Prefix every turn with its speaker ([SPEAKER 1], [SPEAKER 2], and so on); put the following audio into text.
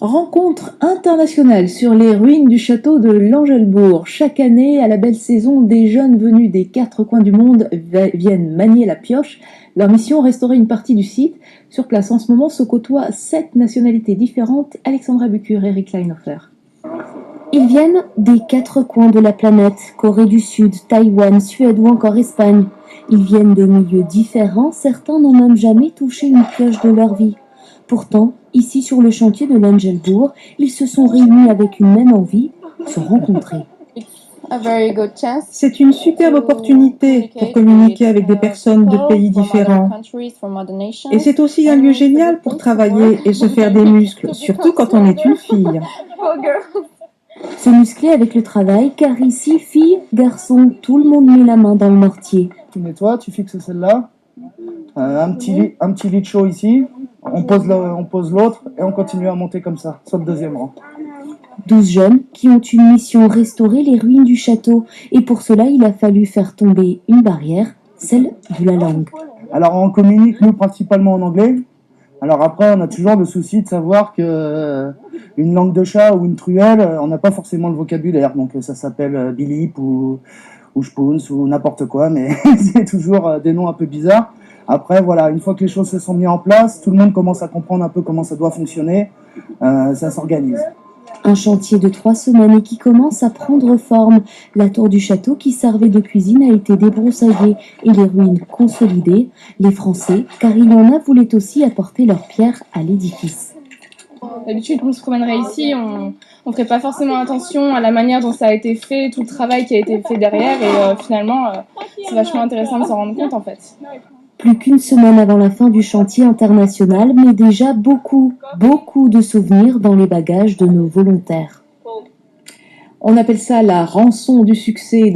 [SPEAKER 1] Rencontre internationale sur les ruines du château de Langelbourg. Chaque année, à la belle saison, des jeunes venus des 4 coins du monde viennent manier la pioche. Leur mission, restaurer une partie du site. Sur place, en ce moment, se côtoient 7 nationalités différentes. Alexandra Bucure, Eric Leinhofer.
[SPEAKER 2] Ils viennent des 4 coins de la planète, Corée du Sud, Taïwan, Suède ou encore Espagne. Ils viennent de milieux différents, certains n'ont même jamais touché une pioche de leur vie. Pourtant, ici sur le chantier de Langelbourg, ils se sont réunis avec une même envie, se rencontrer.
[SPEAKER 3] C'est une superbe opportunité pour communiquer avec des personnes de pays différents. Et c'est aussi un lieu génial pour travailler et se faire des muscles, surtout quand on est une fille.
[SPEAKER 2] Se muscler avec le travail, car ici, filles, garçons, tout le monde met la main dans le mortier.
[SPEAKER 4] Tu nettoies, tu fixes celle-là, un petit lit chaud ici, on pose l'autre et on continue à monter comme ça, sur le deuxième rang.
[SPEAKER 2] 12 jeunes qui ont une mission, restaurer les ruines du château. Et pour cela, il a fallu faire tomber une barrière, celle de la langue.
[SPEAKER 4] Alors on communique, nous, principalement en anglais. Alors après, on a toujours le souci de savoir que une langue de chat ou une truelle, on n'a pas forcément le vocabulaire. Donc ça s'appelle bilip ou spoons ou n'importe quoi, mais c'est toujours des noms un peu bizarres. Après, voilà, une fois que les choses se sont mises en place, tout le monde commence à comprendre un peu comment ça doit fonctionner. Ça s'organise.
[SPEAKER 2] Un chantier de 3 semaines et qui commence à prendre forme. La tour du château qui servait de cuisine a été débroussaillée et les ruines consolidées. Les Français, car il y en a, voulaient aussi apporter leur pierre à l'édifice.
[SPEAKER 5] D'habitude, on se promènerait ici, on ne ferait pas forcément attention à la manière dont ça a été fait, tout le travail qui a été fait derrière et finalement, c'est vachement intéressant de s'en rendre compte en fait.
[SPEAKER 2] Plus qu'une semaine avant la fin du chantier international, mais déjà beaucoup de souvenirs dans les bagages de nos volontaires.
[SPEAKER 1] On appelle ça la rançon du succès.